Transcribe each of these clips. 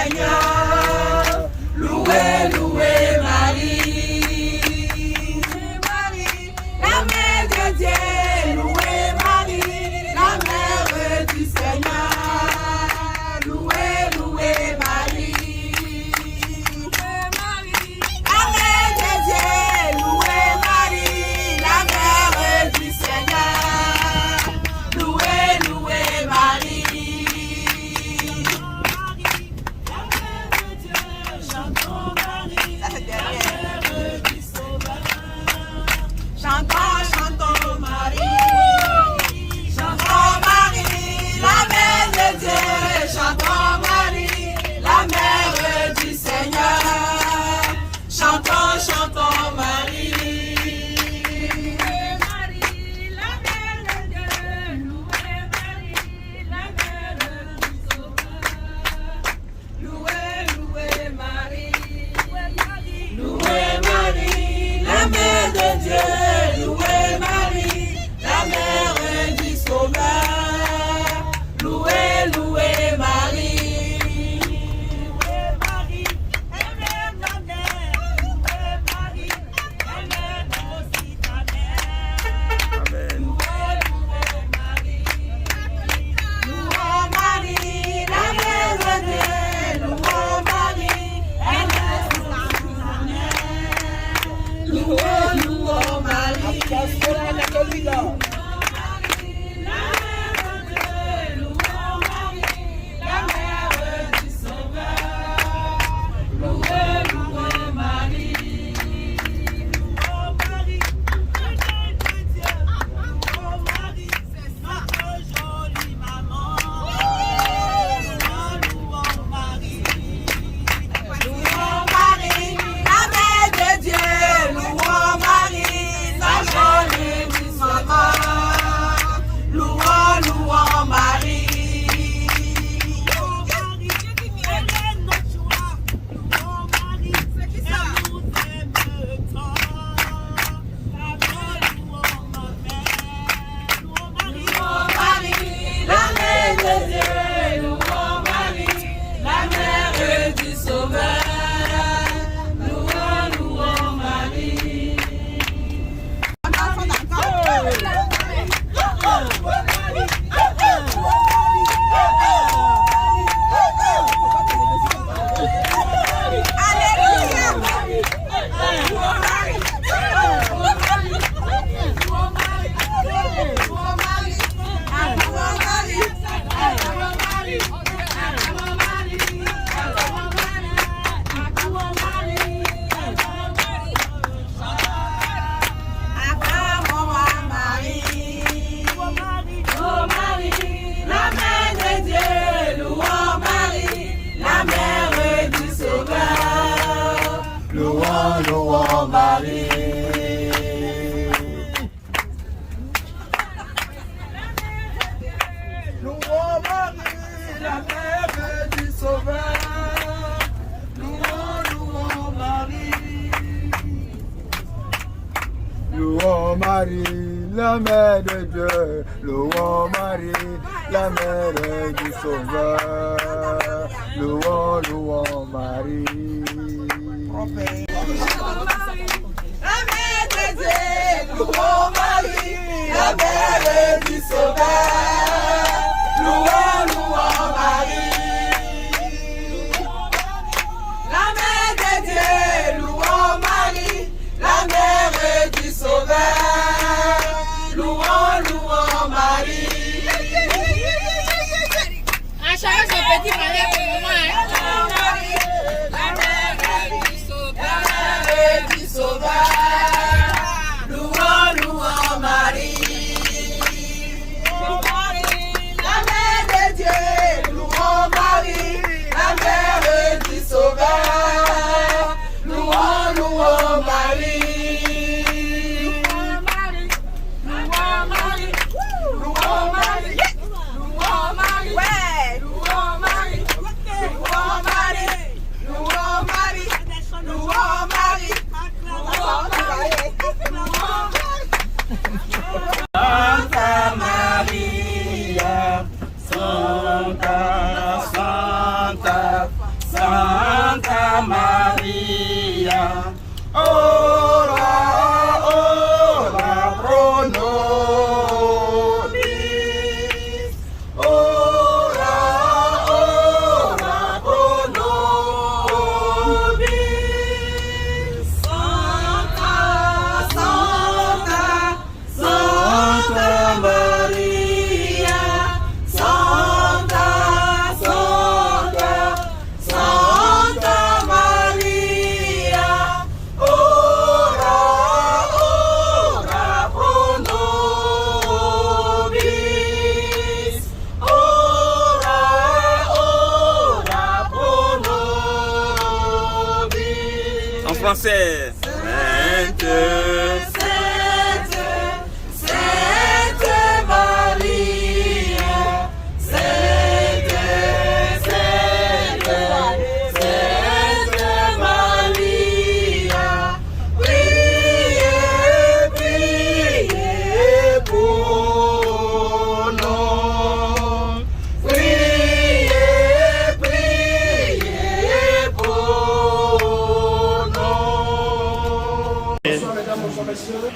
Seigneur. Louez, louez Marie. Marie, la mère de Dieu. Louez Marie, la mère du Seigneur. Louez, louez Marie. Marie, la mère de Dieu. Louez Marie, la mère du Seigneur. Louez, louez Marie. Chantons, chantons Marie, chantons Marie, la mère de Dieu, chantons Marie, la mère du Seigneur, chantons, chantons Marie. Marie, la mère de Dieu, louez Marie, la mère du Sauveur, louez, louez Marie, louez Marie, la mère de Dieu. Louez Marie, la mère du Sauveur. Louez, louez Marie. Louez Marie, elle aime la mère. Louez Marie, elle aime aussi ta mère. Amen. Louez, louez Marie. Louez Marie, la mère de Dieu. Louez Marie, elle aime aussi ta mère. Louez, louez Marie. Louons Marie. Louons Marie, la mère du Sauveur. Louons Marie. Louons Marie, la mère de Dieu. Louons Marie, la mère du Sauveur. Louons Marie. La mère de Dieu, louons Marie, la mère du Sauveur. Louons Marie. La mère de Dieu, louons Marie, la mère du Sauveur. Louons Marie. À chaque son petit mariage pour moi. La mère du Sauveur. Louons Marie. La mère de Dieu, louons Marie, la mère du Sauveur. Louons Marie. Louons Marie. Louons Marie. Louons Marie. Louons Marie. Ouais. Louons Marie. Louons Marie. Santa Maria, ora, ora pro nobis, ora, ora pro nobis. Santa, Santa, Santa Maria, Santa, Santa, Santa Maria, ora, ora pro nobis, ora, ora pro nobis. En français. Sainte, Sainte, Sainte Maria, Sainte, Sainte, Sainte Maria, priez, priez pour nous, priez, priez pour nous. Bonsoir mesdames, bonsoir messieurs.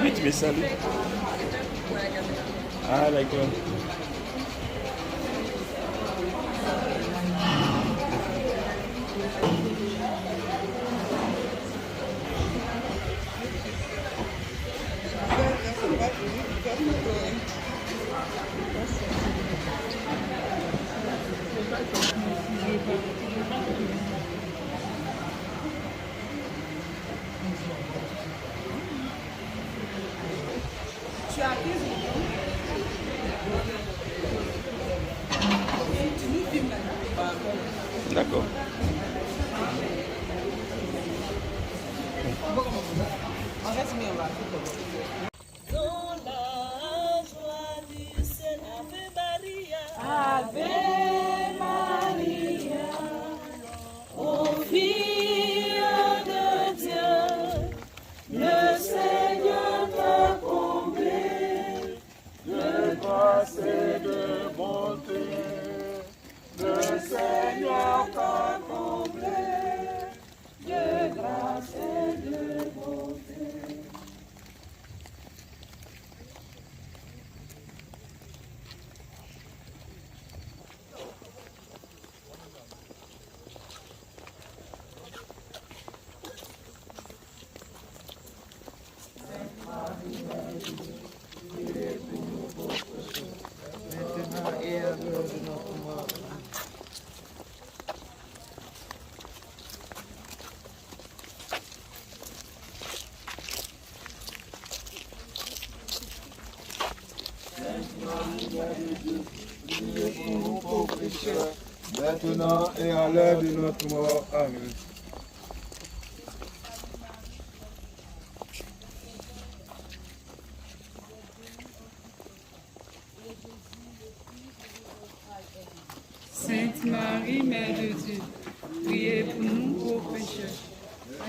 Oui, tu mets ça, lui. Ah, d'accord. D'accord. Dans la joie du Seigneur, Ave Maria, Ave Maria, ô fille de Dieu, le Seigneur t'a comblé de grâce et de bonté. Le Seigneur t'a comblé de grâce et de bonté. Priez pour nous pauvres pécheurs, maintenant et à l'heure de notre mort. Amen. Sainte Marie, Mère de Dieu, priez pour nous pauvres pécheurs,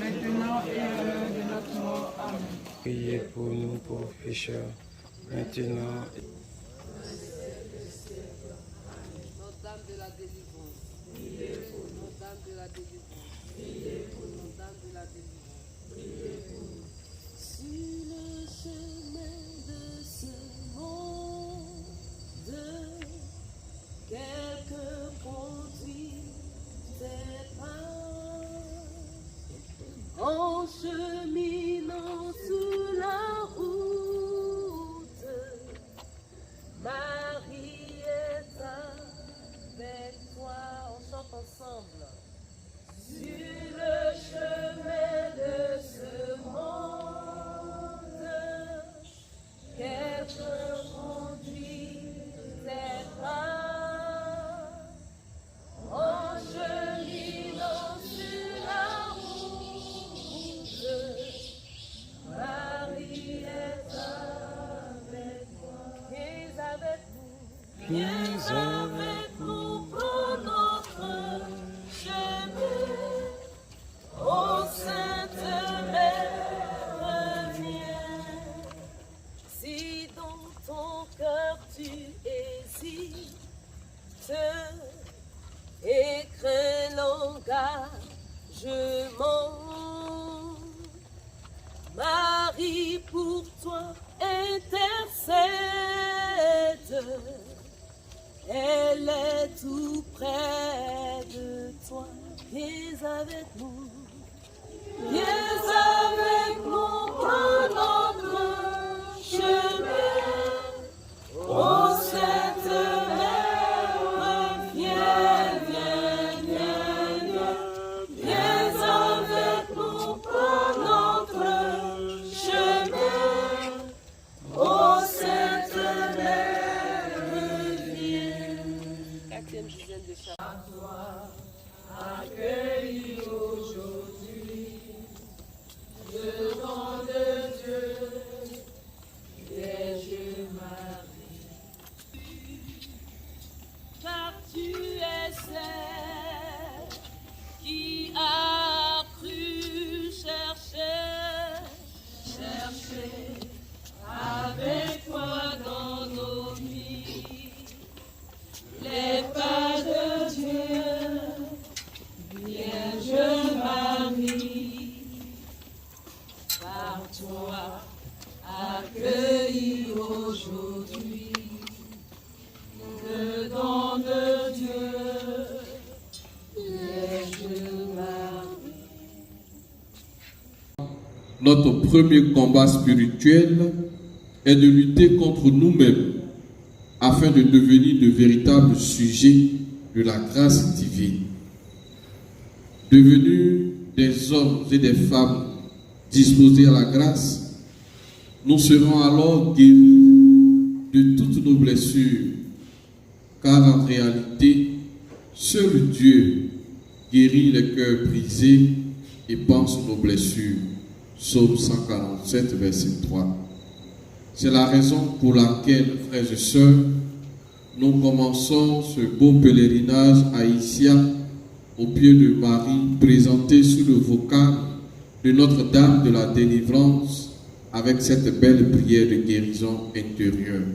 maintenant et à l'heure de notre mort. Amen. Priez pour nous pauvres pécheurs, maintenant et Notre-Dame de la délivrance. Priez pour Notre-Dame de la délivrance. Priez pour Notre-Dame de la délivrance. Priez pour nous. Sur le chemin de ce monde, quelques conduit tes pas. En cheminant sous la route, Marie est avec toi. On chante ensemble. Sur le chemin de ce monde, quelqu'un conduit tes pas. En cheminant sur la route, Marie est avec toi. Viens avec nous. Viens avec nous pour notre chemin. Ô Sainte Mère, viens. Si dans ton cœur tu hésites et crains l'engagement, Marie pour toi intercède. Elle est tout près de toi. Viens avec nous. Viens avec nous pour notre chemin. Ô Sainte Mère, viens, viens, viens, viens. Viens avec nous pour notre chemin. Ô Sainte Mère, viens. 4e dizaine de chaque. Accueillis aujourd'hui le nom de Dieu, Vierge Marie. Car tu es celle qui a cru chercher avec toi dans nos vies les pas de Dieu, Vierge Marie. Par toi accueillis aujourd'hui le don de Dieu, Vierge Marie. Notre premier combat spirituel est de lutter contre nous-mêmes afin de devenir de véritables sujets de la grâce divine. Devenus des hommes et des femmes disposés à la grâce, nous serons alors guéris de toutes nos blessures, car en réalité, seul Dieu guérit les cœurs brisés et pense nos blessures. Psaume 147, verset 3. C'est la raison pour laquelle, frères et sœurs, nous commençons ce beau pèlerinage haïtien au pied de Marie, présenté sous le vocable de Notre-Dame de la Délivrance, avec cette belle prière de guérison intérieure.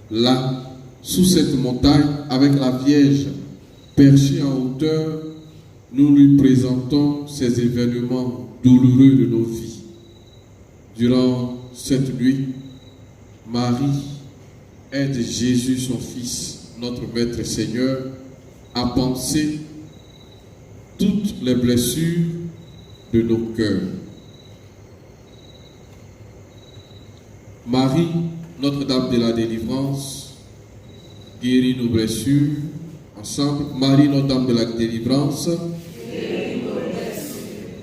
Là, sous cette montagne, avec la Vierge perchée en hauteur, nous lui présentons ces événements douloureux de nos vies. Durant cette nuit, Marie aide Jésus, son Fils, notre Maître et Seigneur, à penser toutes les blessures de nos cœurs. Marie, Notre-Dame de la Délivrance, guérit nos blessures. Ensemble, Marie, Notre-Dame de la Délivrance,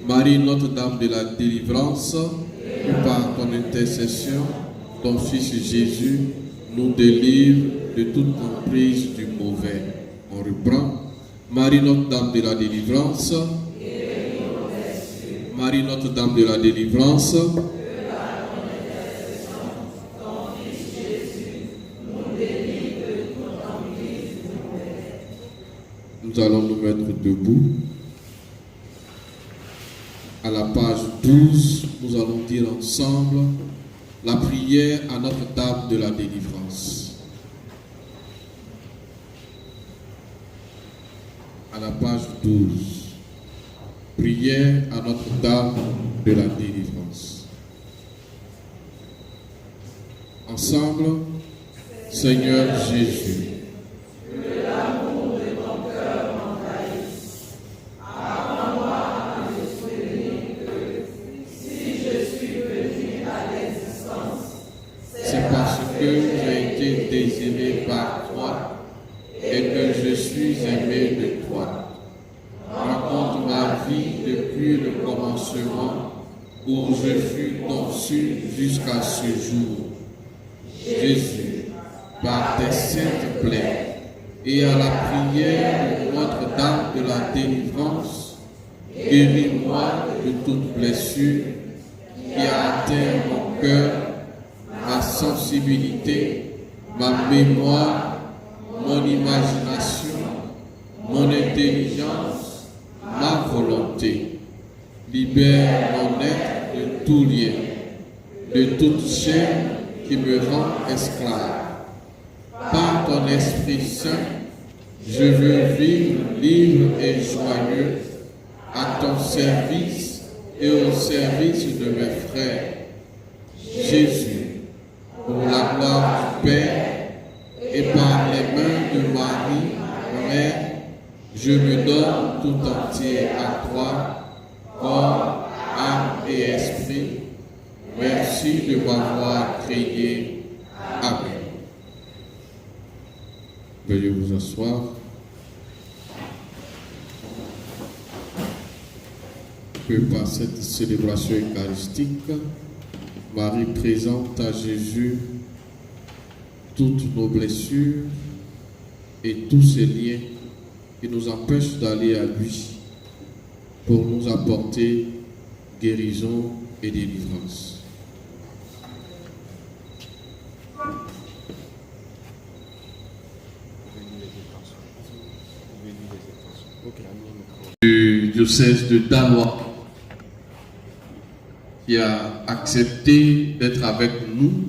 Marie, Notre-Dame de la Délivrance, et par ton intercession, ton Fils Jésus nous délivre de toute emprise du mauvais. On reprend. Marie Notre-Dame de la délivrance. Marie Notre-Dame de la délivrance. Nous allons nous mettre debout. À la page 12, nous allons dire ensemble la prière à Notre-Dame de la délivrance. À la page 12, prière à Notre-Dame de la délivrance. Ensemble, Seigneur Jésus, j'ai été désiré par toi et que je suis aimé de toi. Raconte ma vie depuis le commencement où je fus conçu jusqu'à ce jour. Jésus, par tes saintes plaies et à la prière de Notre-Dame de la délivrance, guéris-moi de toute blessure qui a atteint mon cœur, ma sensibilité, ma mémoire, mon imagination, mon intelligence, ma volonté. Libère mon être de tout lien, de toute chaîne qui me rend esclave. Par ton Esprit Saint, je veux vivre libre et joyeux à ton service et au service de mes frères. Jésus, pour la gloire du Père et par les mains de Marie, Mère, je me donne tout entier à toi, corps, âme et esprit. Merci de m'avoir créé. Amen. Veuillez vous asseoir. Que par cette célébration eucharistique, Marie présente à Jésus toutes nos blessures et tous ces liens qui nous empêchent d'aller à lui pour nous apporter guérison et délivrance. Du diocèse de Dalois, qui a accepté d'être avec nous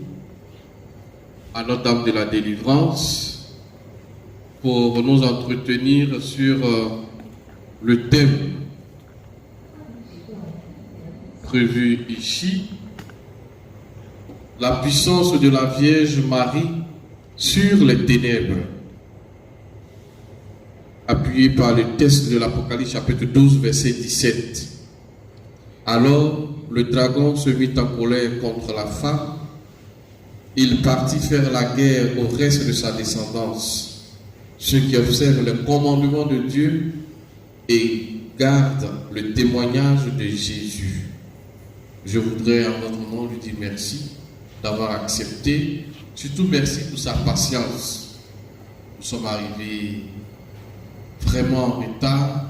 à Notre-Dame de la délivrance pour nous entretenir sur le thème prévu ici, la puissance de la Vierge Marie sur les ténèbres, appuyé par le texte de l'Apocalypse chapitre 12 verset 17. Alors le dragon se mit en colère contre la femme. Il partit faire la guerre au reste de sa descendance, ceux qui observent le commandement de Dieu et gardent le témoignage de Jésus. Je voudrais en votre nom lui dire merci d'avoir accepté, surtout merci pour sa patience. Nous sommes arrivés vraiment en retard.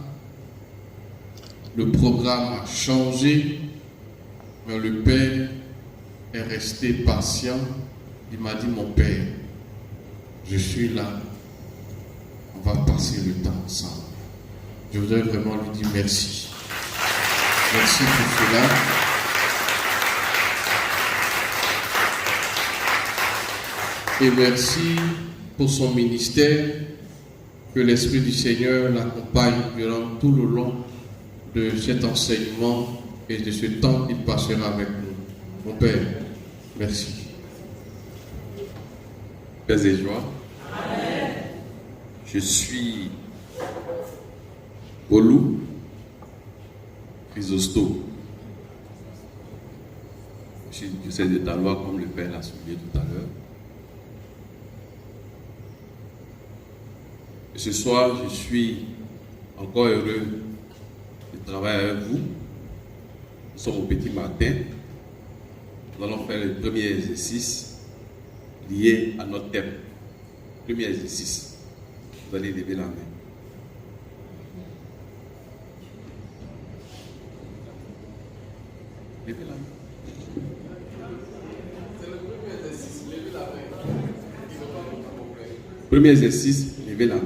Le programme a changé, mais le Père est resté patient. Il m'a dit, mon Père, je suis là, on va passer le temps ensemble. Je voudrais vraiment lui dire merci. Merci pour cela. Et merci pour son ministère, que l'Esprit du Seigneur l'accompagne durant tout le long de cet enseignement et de ce temps qu'il passera avec nous. Mon Père, merci. Paix et joie. Amen. Je suis Bolou Chrysosto. Je suis du diocèse de Dalois, comme le Père l'a souligné tout à l'heure. Et ce soir, je suis encore heureux de travailler avec vous. Nous sommes au petit matin. Nous allons faire le premier exercice lié à notre thème. Premier exercice. Vous allez lever la main. Levez la main. C'est le premier exercice. Levez la main. Premier exercice, levez la main.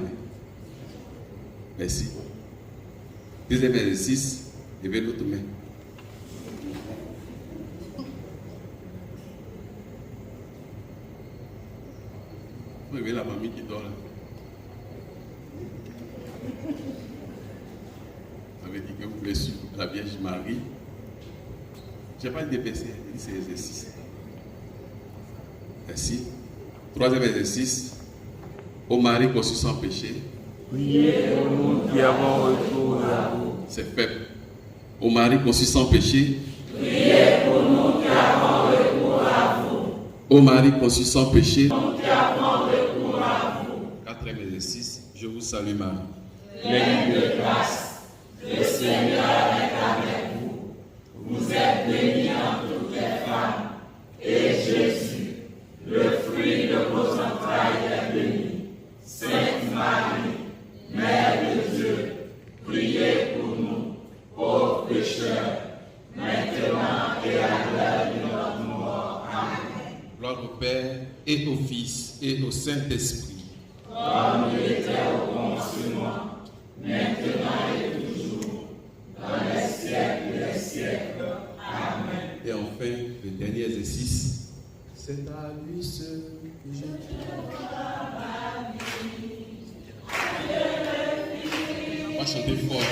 Merci. Deuxième exercice, levez l'autre main. Levez la mamie qui dort là. Ça veut dire que vous voulez suivre la Vierge Marie. Je n'ai pas dit dépêcher, c'est l'exercice. Merci. Troisième exercice. Ô Marie conçue sans péché. Priez pour nous qui avons recours à vous. C'est faible. Ô Marie conçue sans péché. Priez pour nous qui avons recours à vous. Ô Marie conçue sans péché. Nous qui avons recours à vous. Quatrième exercice. Je vous salue Marie. Pleine de grâce, le Seigneur est avec vous. Vous êtes bénie entre toutes les femmes, et Jésus, le fruit de vos entrailles, est béni. Sainte Marie, Mère de Dieu, priez pour nous, pauvres pécheurs, maintenant et à l'heure de notre mort. Amen. Gloire au Père, et au Fils, et au Saint-Esprit. Comme il était au commencement, maintenant et toujours, dans les siècles des siècles. Amen. Et enfin, le dernier exercice. C'est à lui seul que je On va chanter fort.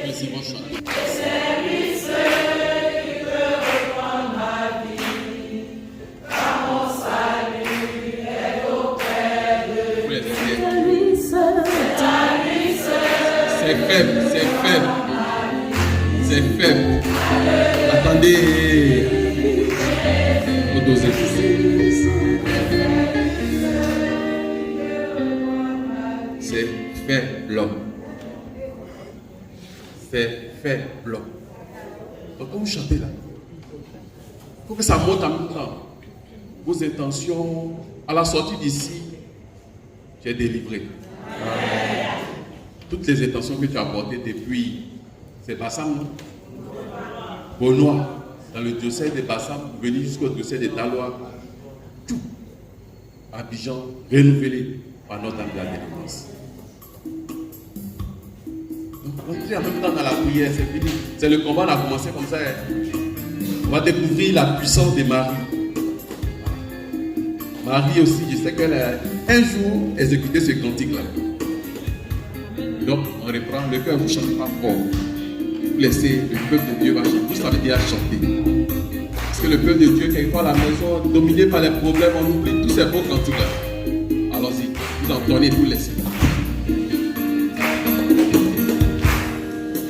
Vas-y, on va chanter. C'est lui seul qui peut reprendre ma vie, car mon salut est auprès de lui. C'est à lui seul. C'est faible, c'est faible. C'est faible. Attendez. Faut doser. C'est faible. C'est faible. Donc quand vous chantez là, il faut que ça monte en même temps. Vos intentions, à la sortie d'ici, tu es délivré. Toutes les intentions que tu as portées depuis, c'est Bassam, Beaunois, dans le diocèse de Bassam, venir jusqu'au diocèse de Taloa, tout, Abidjan, renouvelé par Notre-Dame de la délivrance. Donc, entrez en même temps dans la prière, c'est fini. C'est le combat, on a commencé comme ça. On va découvrir la puissance de Marie. Marie aussi, je sais qu'elle a un jour exécuté ce cantique-là. Donc, on reprend, le cœur vous chantera fort. Vous laissez le peuple de Dieu va chanter. Vous savez déjà chanter. Parce que le peuple de Dieu, quelquefois à la maison, dominé par les problèmes, on oublie tous ces beaux cantiques-là. Allons-y, vous entendez, vous laissez.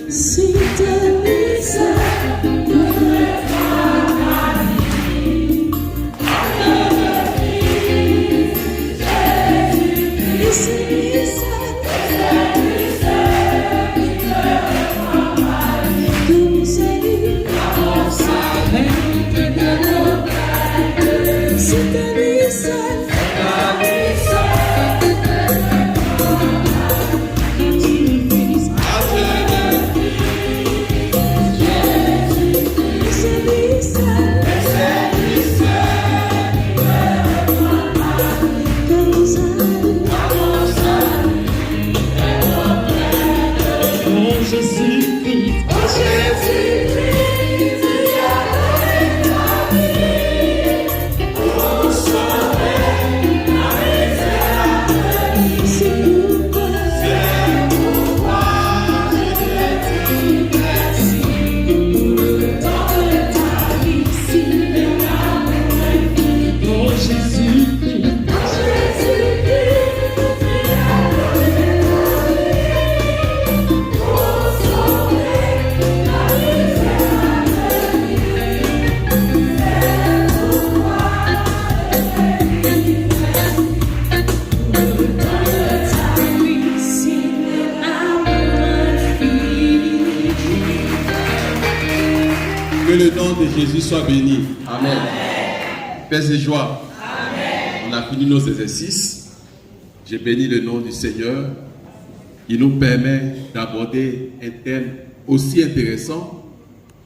Si te lisais, Que le nom de Jésus soit béni. Amen. Paix et joie. Amen. On a fini nos exercices. J'ai béni le nom du Seigneur. Il nous permet d'aborder un thème aussi intéressant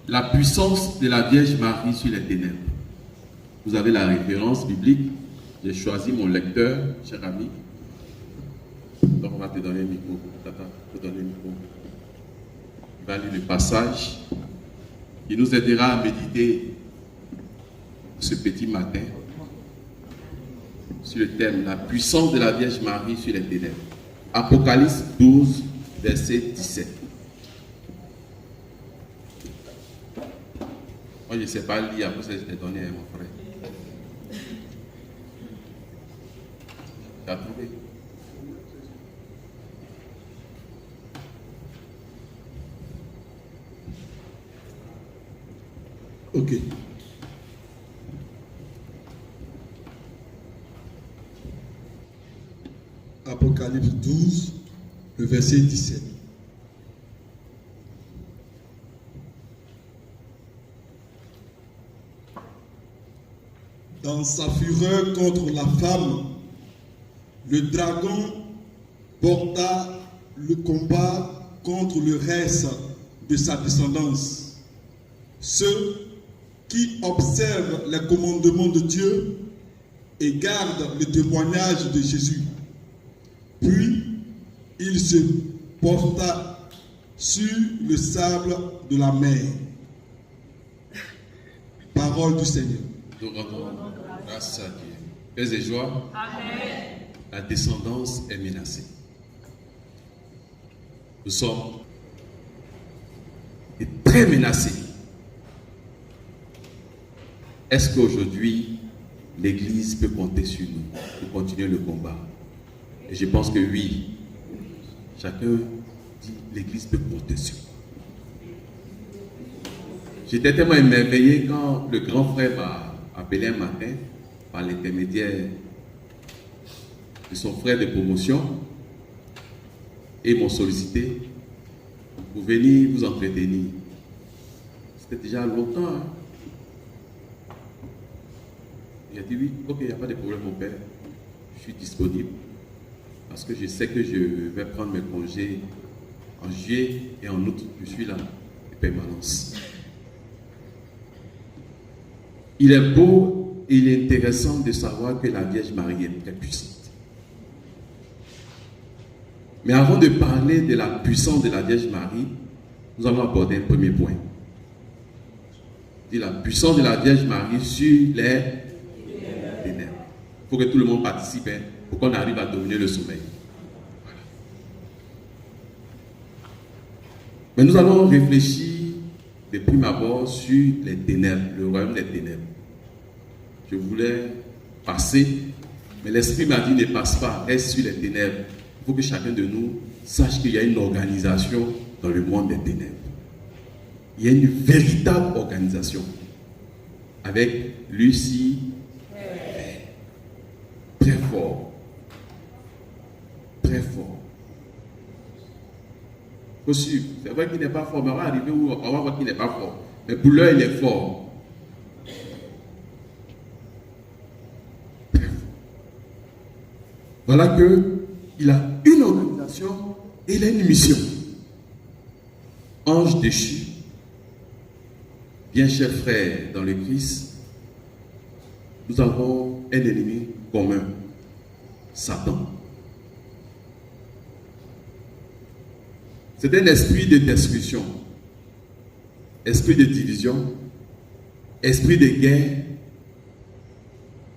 la puissance de la Vierge Marie sur les ténèbres. Vous avez la référence biblique. J'ai choisi mon lecteur, cher ami. Donc on va te donner le micro. Tata, te donner le micro. Il va lire le passage qui nous aidera à méditer ce petit matin sur le thème la puissance de la Vierge Marie sur les ténèbres. Apocalypse 12, verset 17. Moi, je ne sais pas lire, après ça, je t'ai donné à mon frère. Tu as trouvé? Ok. Apocalypse 12, le verset 17. Dans sa fureur contre la femme, le dragon porta le combat contre le reste de sa descendance. Ceux qui observent les commandements de Dieu et gardent le témoignage de Jésus. Puis, il se porta sur le sable de la mer. Parole du Seigneur. Nous rendons grâce à Dieu. Paix et joie. Amen. La descendance est menacée. Nous sommes très menacés. Est-ce qu'aujourd'hui, l'Église peut compter sur nous pour continuer le combat? Et je pense que oui. Chacun dit l'Église peut compter sur nous. J'étais tellement émerveillé quand le grand frère m'a appelé un matin par l'intermédiaire de son frère de promotion et m'ont sollicité pour venir vous entretenir. C'était déjà longtemps. Hein? Il a dit oui, ok, il n'y a pas de problème mon père, je suis disponible parce que je sais que je vais prendre mes congés en juillet et en août, je suis là de permanence. Il est beau et il est intéressant de savoir que la Vierge Marie est très puissante. Mais avant de parler de la puissance de la Vierge Marie, nous allons aborder un premier point. La puissance de la Vierge Marie sur les ténèbres. Il faut que tout le monde participe pour qu'on arrive à dominer le sommeil. Voilà. Mais nous allons réfléchir de prime abord sur les ténèbres, le royaume des ténèbres. Je voulais passer, mais l'Esprit m'a dit ne passe pas, reste sur les ténèbres. Il faut que chacun de nous sache qu'il y a une organisation dans le monde des ténèbres. Il y a une véritable organisation avec Lucie, très fort, très fort. Possible. C'est vrai qu'il n'est pas fort, mais on va arriver où on va voir qu'il n'est pas fort. Mais pour l'heure, il est fort. Très fort. Voilà qu'il a une organisation et il a une mission. Ange déchu. Bien chers frères dans le Christ, nous avons un ennemi commun, Satan. C'est un esprit de destruction, esprit de division, esprit de guerre,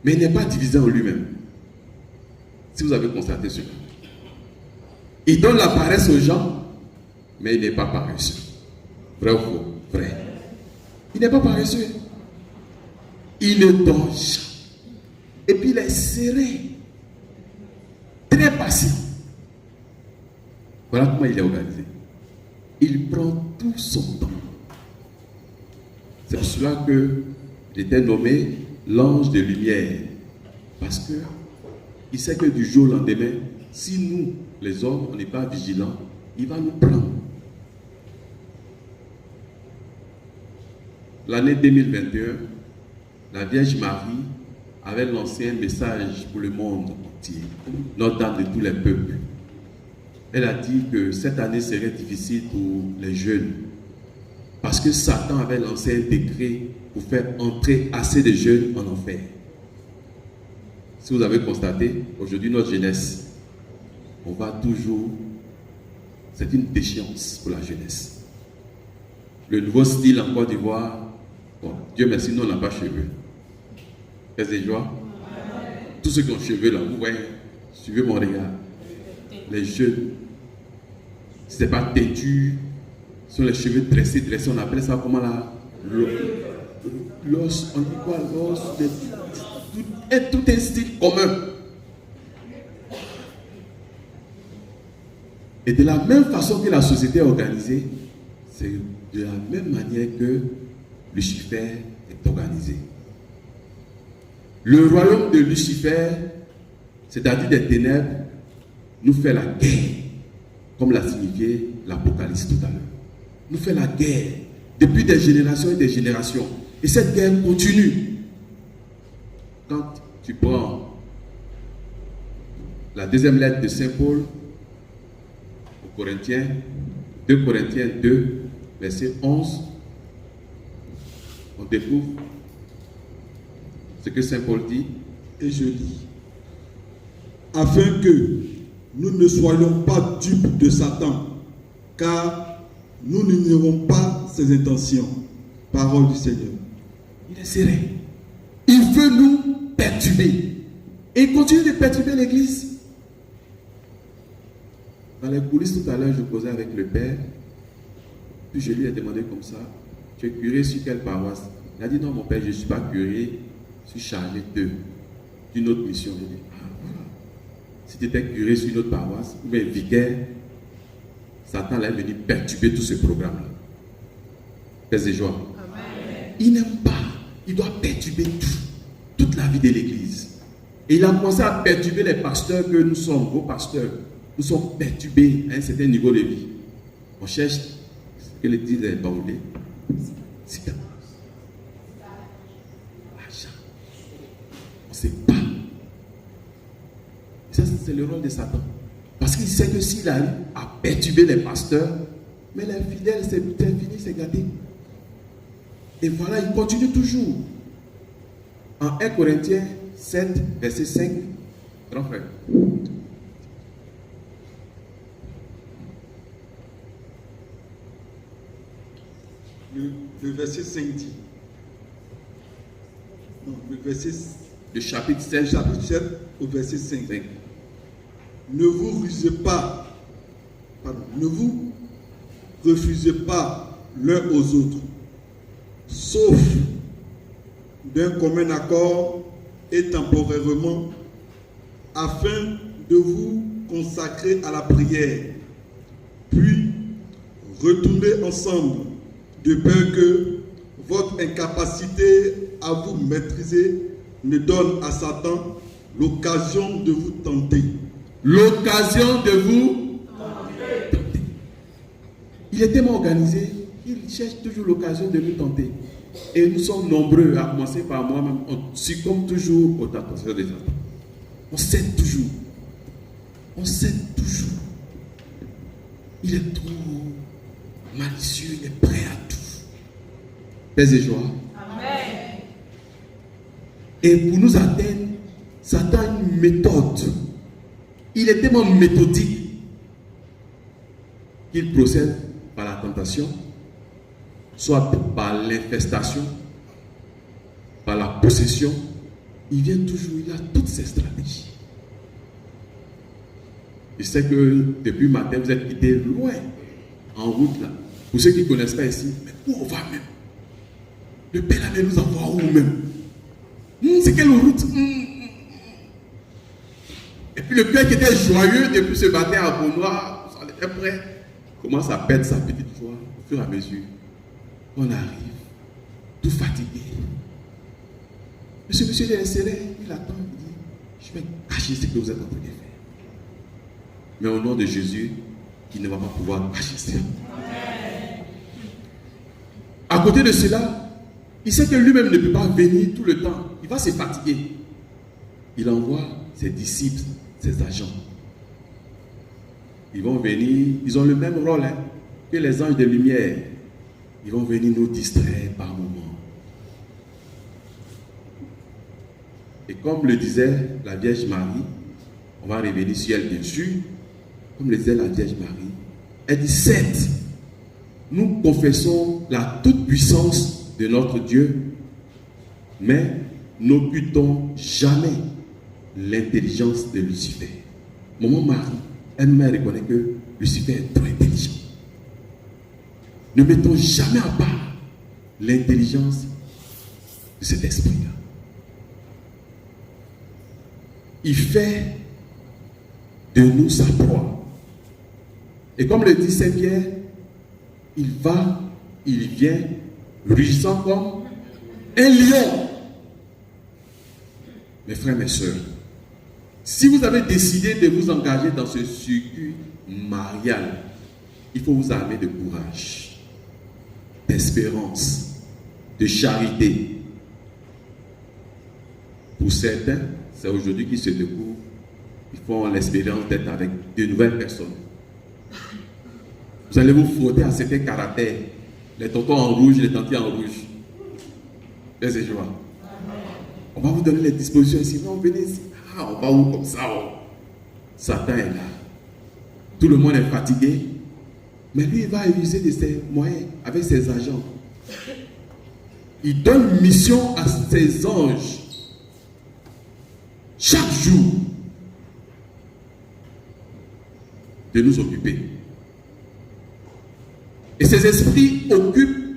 mais il n'est pas divisé en lui-même. Si vous avez constaté cela. Il donne la paresse aux gens, mais il n'est pas paresseux. Vrai ou faux? Vrai. Il n'est pas paresseux. Il ne dort jamais. Et puis il est serré. Très patient. Voilà comment il est organisé. Il prend tout son temps. C'est pour cela qu'il était nommé l'ange de lumière. Parce que il sait que du jour au lendemain, si nous, les hommes, on n'est pas vigilants, il va nous prendre. L'année 2021, la Vierge Marie avait lancé un message pour le monde entier, Notre-Dame de tous les peuples. Elle a dit que cette année serait difficile pour les jeunes. Parce que Satan avait lancé un décret pour faire entrer assez de jeunes en enfer. Si vous avez constaté, aujourd'hui notre jeunesse, on va toujours, c'est une déchéance pour la jeunesse. Le nouveau style en Côte d'Ivoire, bon, Dieu merci, nous on n'a pas cheveux. Est-ce des joies? Tous ceux qui ont cheveux là, vous voyez, suivez mon regard. Les jeunes, si ce n'est pas têtu, sur les cheveux dressés, on appelle ça comment là? L'os, on dit quoi? L'os, tout un style commun. Et de la même façon que la société est organisée, c'est de la même manière que Lucifer est organisé. Le royaume de Lucifer, c'est-à-dire des ténèbres, nous fait la guerre, comme l'a signifié l'Apocalypse tout à l'heure. Nous fait la guerre depuis des générations et des générations. Et cette guerre continue. Quand tu prends la deuxième lettre de Saint Paul aux Corinthiens, 2 Corinthiens 2, verset 11, on découvre ce que Saint Paul dit. Et je lis: afin que nous ne soyons pas dupes de Satan, car nous n'ignorons pas ses intentions. Parole du Seigneur. Il est serein. Il veut nous perturber. Et il continue de perturber l'église. Dans les coulisses tout à l'heure, je causais avec le père. Puis je lui ai demandé comme ça: tu es curé sur quelle paroisse? Il a dit: non mon père, je ne suis pas curé, je suis chargé d'une autre mission. J'ai dit: ah voilà. Si tu étais curé sur une autre paroisse, ou bien vicaire, Satan allait venir perturber tout ce programme-là. Paix et joie. Amen. Il n'aime pas. Il doit perturber toute la vie de l'église. Et il a commencé à perturber les pasteurs que nous sommes, vos pasteurs. Nous sommes perturbés à un certain niveau de vie. On cherche ce que l'église est baoulée. C'est argent. On ne sait pas. Et ça, c'est le rôle de Satan. Parce qu'il sait que s'il arrive à perturber les pasteurs, mais les fidèles, c'est fini, c'est gâté. Et voilà, il continue toujours. En 1 Corinthiens 7, verset 5, grand frère. Le verset 5 dit. Non, le chapitre 7. Chapitre 7 au verset 5. Ne vous rusez pas. Ne vous refusez pas l'un aux autres, sauf d'un commun accord et temporairement, afin de vous consacrer à la prière, puis retournez ensemble, de peur que votre incapacité à vous maîtriser ne donne à Satan l'occasion de vous tenter. L'occasion de vous tenter. Il est tellement organisé, il cherche toujours l'occasion de nous tenter. Et nous sommes nombreux, à commencer par moi-même, on succombe toujours aux tentations des Satan. On cède toujours. On cède toujours. Il est trop malicieux, il est prêt à tout. Paix et joie. Amen. Et pour nous atteindre, Satan a une méthode. Il est tellement méthodique qu'il procède par la tentation, soit par l'infestation, par la possession. Il vient toujours, il a toutes ses stratégies. Je sais que depuis le matin, vous êtes quittés loin, en route là. Pour ceux qui ne connaissent pas ici, mais où on va même? Le Père allait nous envoie où même? C'est quelle route? Et puis le cœur qui était joyeux depuis ce matin à Beaunois, on était prêt, commence à perdre sa petite joie au fur et à mesure. On arrive, tout fatigué. Monsieur, il est serré, il attend, il dit: je vais cacher ce que vous êtes en train de faire. Mais au nom de Jésus, il ne va pas pouvoir cacher ça. À côté de cela, il sait que lui-même ne peut pas venir tout le temps. Il va se fatiguer. Il envoie ses disciples, ses agents. Ils vont venir, ils ont le même rôle que les anges de lumière. Ils vont venir nous distraire par moments. Et comme le disait la Vierge Marie, on va revenir sur elle bien sûr, comme le disait la Vierge Marie, elle dit certes, nous confessons la toute-puissance de notre Dieu, mais n'occupons jamais l'intelligence de Lucifer. Maman Marie, elle-même reconnaît que Lucifer est très intelligent. Ne mettons jamais à part l'intelligence de cet esprit-là. Il fait de nous sa proie. Et comme le dit Saint Pierre, il va, il vient, rugissant comme un lion. Mes frères, mes soeurs, si vous avez décidé de vous engager dans ce circuit marial, il faut vous armer de courage, d'espérance, de charité. Pour certains, c'est aujourd'hui qu'ils se découvrent. Ils font l'expérience d'être avec de nouvelles personnes. Vous allez vous frotter à certains caractères. Les tontons en rouge, les tantis en rouge. Laissez joie. On va vous donner les dispositions ici. Non, venez ici. Ah, on va où comme ça? Satan est là. Tout le monde est fatigué. Mais lui, il va user de ses moyens avec ses agents. Il donne mission à ses anges. Chaque jour, de nous occuper. Et ces esprits occupent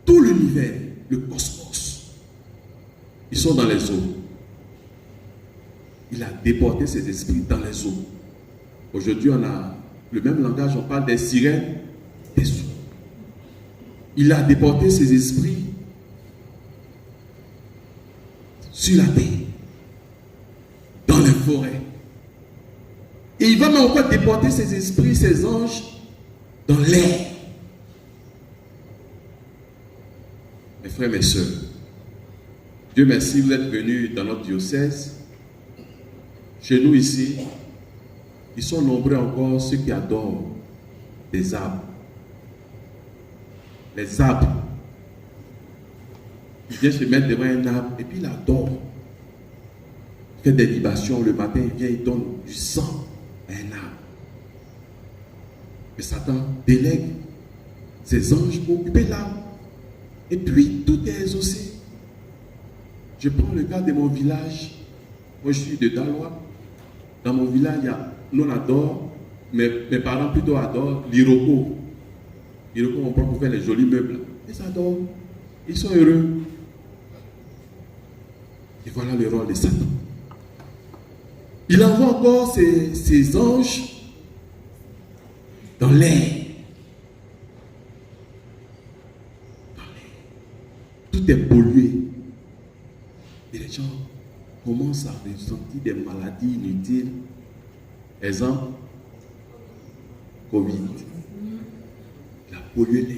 tout l'univers, le cosmos. Ils sont dans les eaux. Il a déporté ces esprits dans les eaux. Aujourd'hui, on a le même langage, on parle des sirènes, des eaux. Il a déporté ces esprits sur la terre, dans les forêts. Et il va même encore déporter ces esprits, ces anges, dans l'air. Mes frères, mes soeurs, Dieu merci, vous êtes venus dans notre diocèse. Chez nous ici, ils sont nombreux encore ceux qui adorent les arbres. Les arbres. Il vient se mettre devant un arbre et puis il adore. Il fait des libations le matin, il vient, il donne du sang à un arbre. Et Satan délègue ses anges pour occuper l'arbre. Et puis tout est exaucé. Je prends le cas de mon village. Moi je suis de Dalois. Dans mon village, nous on adore, mes parents plutôt adorent l'Iroko. L'Iroko, on prend pour faire les jolis meubles. Ils adorent. Ils sont heureux. Et voilà le rôle de Satan. Il envoie encore ses anges dans l'air. Tout est pollué. Et les gens commencent à ressentir des maladies inutiles. Exemple, Covid. Il a pollué l'air.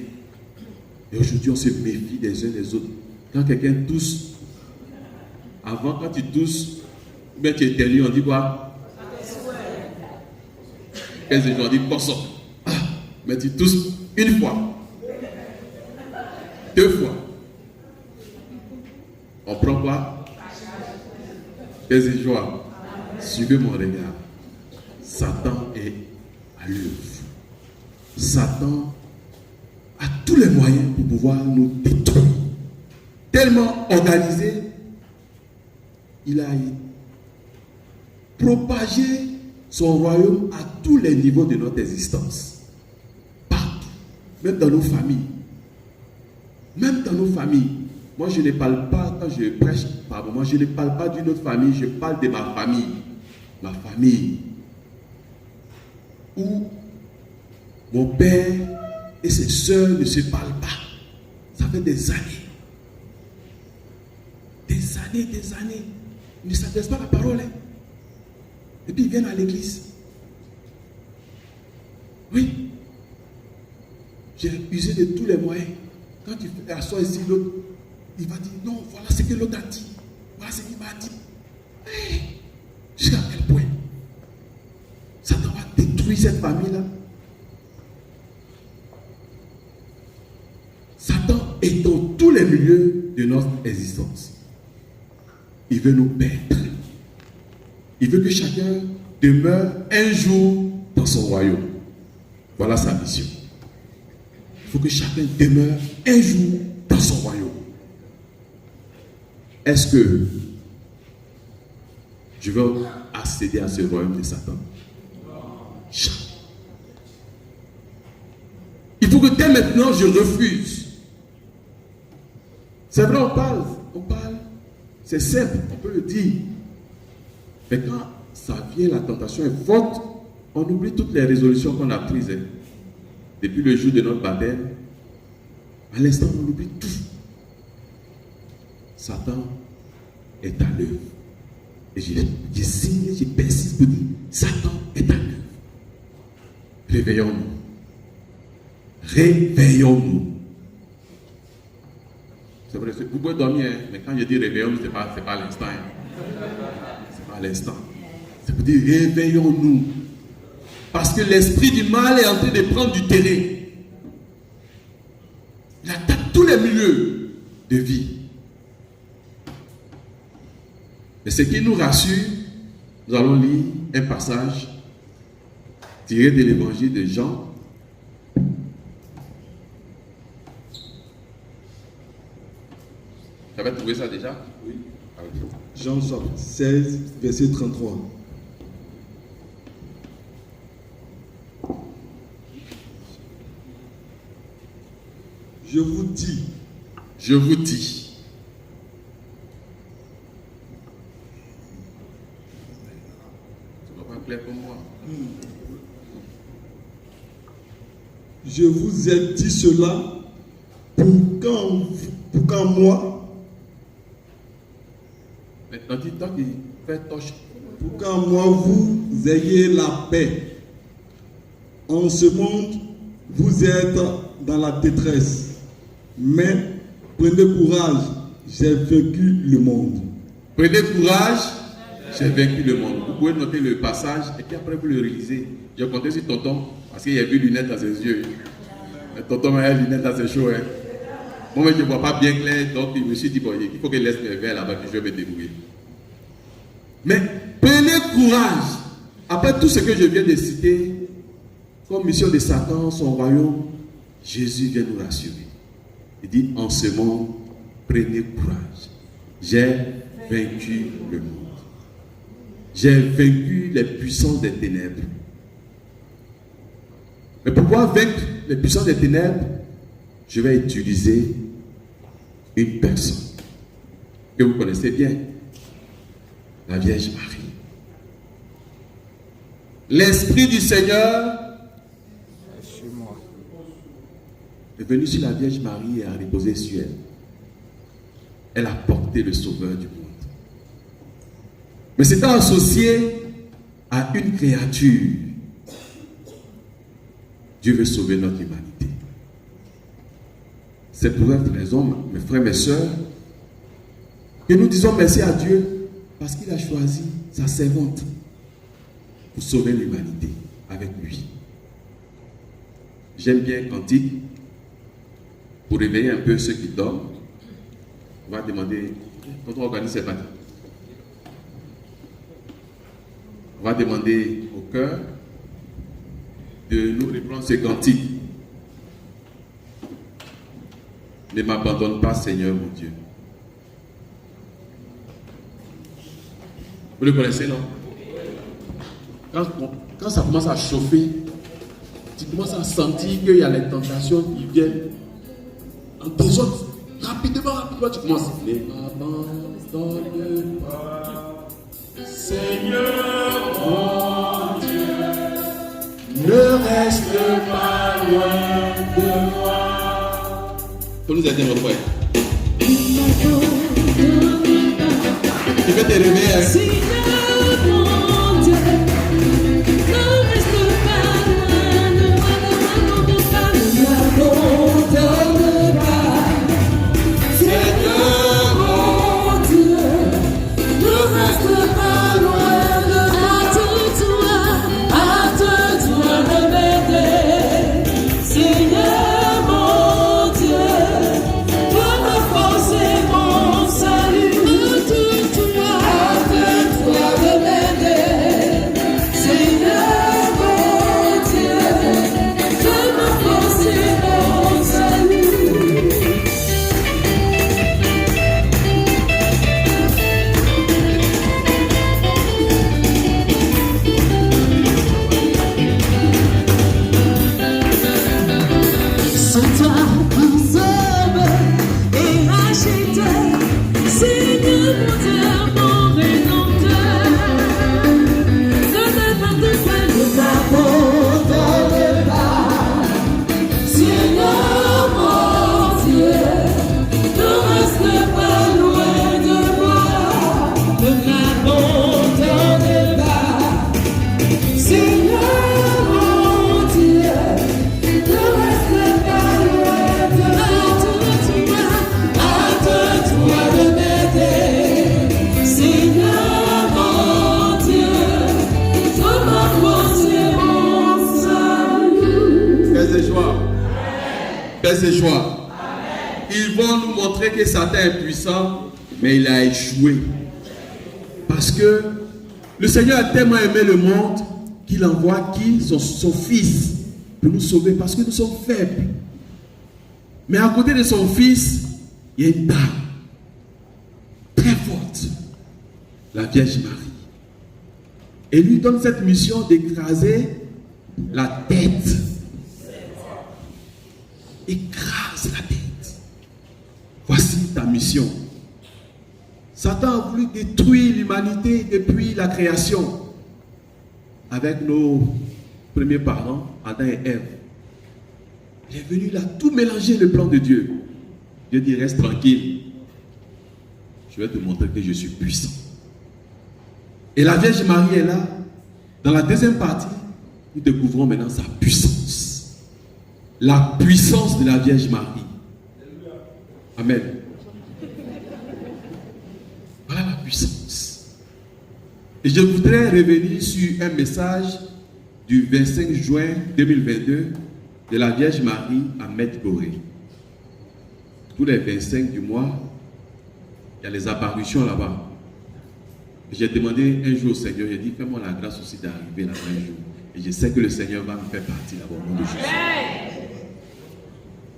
Et aujourd'hui, on se méfie des uns des autres. Quand quelqu'un tousse, avant, quand tu tousses, ou bien tu éternues, on dit quoi? Qu'est-ce que on dit? Poisson. Ah, mais tu tousses une fois, 2 fois. On prend quoi? Qu'est-ce que je vois? Suivez mon regard. Satan est à l'œuvre. Satan a tous les moyens pour pouvoir nous détruire. Tellement organisé, il a propagé son royaume à tous les niveaux de notre existence. Partout. Même dans nos familles. Même dans nos familles. Moi, je ne parle pas, quand je prêche par moment, je ne parle pas d'une autre famille, je parle de ma famille. Ma famille. Où mon père et ses soeurs ne se parlent pas. Ça fait des années. Des années. Ils ne s'adressent pas la parole. Hein. Et puis ils viennent à l'église. Oui. J'ai usé de tous les moyens. Quand tu assois ici, l'autre, il va dire non, voilà ce que l'autre a dit. Voilà ce qu'il m'a dit. Hey, jusqu'à quel point Satan va détruire cette famille-là. Satan est dans tous les milieux de notre existence. Il veut nous perdre. Il veut que chacun demeure un jour dans son royaume. Voilà sa mission. Il faut que chacun demeure un jour dans son royaume. Est-ce que je veux accéder à ce royaume de Satan? Il faut que dès maintenant je refuse. C'est vrai, on parle, c'est simple, on peut le dire. Mais quand ça vient, la tentation est forte, on oublie toutes les résolutions qu'on a prises. Depuis le jour de notre baptême, à l'instant, on oublie tout. Satan est à l'œuvre. Et je signe, je persiste pour dire, Satan est à l'œuvre. Réveillons-nous. Réveillons-nous. C'est vrai, vous pouvez dormir, hein, mais quand je dis réveillons-nous, ce n'est pas à l'instant. C'est pas à l'instant. C'est pour dire réveillons-nous. Parce que l'esprit du mal est en train de prendre du terrain. Il attaque tous les milieux de vie. Mais ce qui nous rassure, nous allons lire un passage tiré de l'évangile de Jean. Tu avais trouvé ça déjà? Oui. Jean chapitre 16, verset 33. Je vous dis. Je vous dis. Ce n'est pas clair pour moi. Je vous ai dit cela pour qu'en moi. Maintenant, dis-toi qu'il fait torche. Pour qu'en moi vous ayez la paix. En ce monde, vous êtes dans la détresse. Mais prenez courage, j'ai vaincu le monde. Prenez courage, j'ai vaincu le monde. Vous pouvez noter le passage et puis après vous le réalisez. J'ai compté sur tonton parce qu'il y a vu lunettes dans ses yeux. Mais tonton a lunettes dans ses cheveux. Hein. Moi, je ne vois pas bien clair, donc je me suis dit, bon, il faut que je laisse mes verres là-bas, que je vais me débrouiller. Mais prenez courage. Après tout ce que je viens de citer, comme mission de Satan, son royaume, Jésus vient nous rassurer. Il dit, en ce monde, prenez courage. J'ai vaincu le monde. J'ai vaincu les puissances des ténèbres. Mais pour pouvoir vaincre les puissances des ténèbres, je vais utiliser une personne que vous connaissez bien, la Vierge Marie. L'Esprit du Seigneur est venu sur la Vierge Marie et a reposé sur elle. Elle a porté le Sauveur du monde. Mais c'est associé à une créature. Dieu veut sauver notre humanité. C'est pour cette raison, mes frères, mes sœurs, que nous disons merci à Dieu parce qu'il a choisi sa servante pour sauver l'humanité avec lui. J'aime bien Cantique. Pour réveiller un peu ceux qui dorment, on va demander, quand on organise ces baptêmes, on va demander au cœur de nous reprendre ce cantique. Ne m'abandonne pas, Seigneur mon Dieu. Vous le connaissez, non? Quand ça commence à chauffer, tu commences à sentir qu'il y a les tentations qui viennent. En désordre, rapidement, tu commences. Ne m'abandonne pas, Seigneur mon Dieu, ne reste pas loin de moi. Pour nous aider, mon frère. Tu peux te réveiller, hein? Seigneur mon Dieu, ne reste pas loin de moi, ne m'abandonne pas. Seigneur mon Dieu, ne reste pas loin de moi. Attends-toi de m'aider. Seigneur mon Dieu. ils vont nous montrer que Satan est puissant, mais il a échoué. Parce que le Seigneur a tellement aimé le monde qu'il envoie son Fils pour nous sauver parce que nous sommes faibles. Mais à côté de son Fils, il y a une dame très forte, la Vierge Marie. Et lui donne cette mission d'écraser la tête. Écrase la tête. Voici ta mission. Satan a voulu détruire l'humanité depuis la création avec nos premiers parents, Adam et Ève. Il est venu là tout mélanger le plan de Dieu. Dieu dit reste tranquille. Je vais te montrer que je suis puissant. Et la Vierge Marie est là. Dans la deuxième partie, nous découvrons maintenant sa puissance. La puissance de la Vierge Marie. Amen. Voilà la puissance. Et je voudrais revenir sur un message du 25 juin 2022 de la Vierge Marie à Medjugorje. Tous les 25 du mois, il y a les apparitions là-bas. J'ai demandé un jour au Seigneur, j'ai dit, fais-moi la grâce aussi d'arriver là-bas un jour. Et je sais que le Seigneur va me faire partir là-bas au nom de Jésus.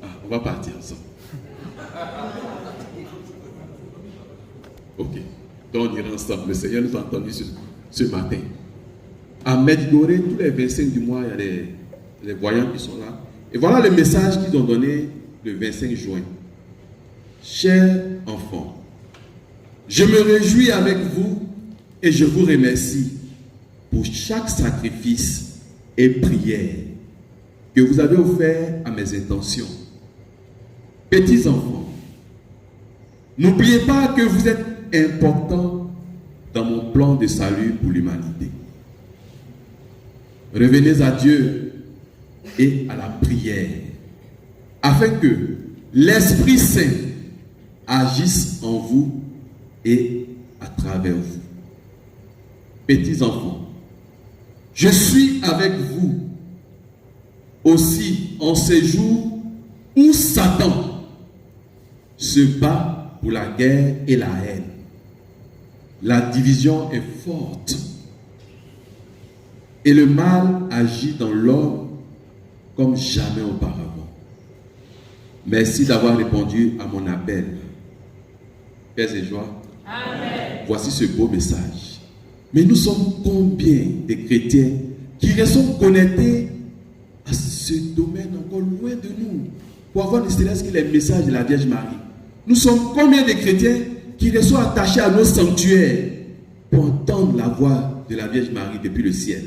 Ah, on va partir ensemble. Ok. Donc on ira ensemble. Le Seigneur nous a entendus ce matin. À Medjugorje, tous les 25 du mois, il y a les voyants qui sont là. Et voilà le message qu'ils ont donné le 25 juin. Chers enfants, je me réjouis avec vous et je vous remercie pour chaque sacrifice et prière que vous avez offert à mes intentions. Petits enfants, n'oubliez pas que vous êtes importants dans mon plan de salut pour l'humanité. Revenez à Dieu et à la prière afin que l'Esprit Saint agisse en vous et à travers vous. Petits enfants, je suis avec vous aussi en ces jours où Satan se bat pour la guerre et la haine. La division est forte et le mal agit dans l'homme comme jamais auparavant. Merci d'avoir répondu à mon appel. Paix et joie. Amen. Voici ce beau message. Mais nous sommes combien de chrétiens qui restons connectés à ce domaine encore loin de nous pour avoir ne serait-ce que les messages de la Vierge Marie? Nous sommes combien de chrétiens qui restons attachés à nos sanctuaires pour entendre la voix de la Vierge Marie depuis le ciel?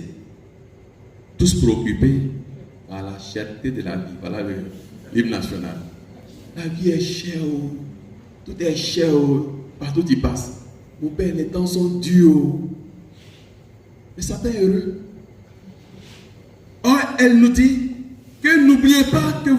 Tous préoccupés par la cherté de la vie. Voilà le hymne national. La vie est chère, tout est cher, partout où tu passes. Mon père, les temps sont durs. Mais Satan est heureux. Or, elle nous dit que n'oubliez pas que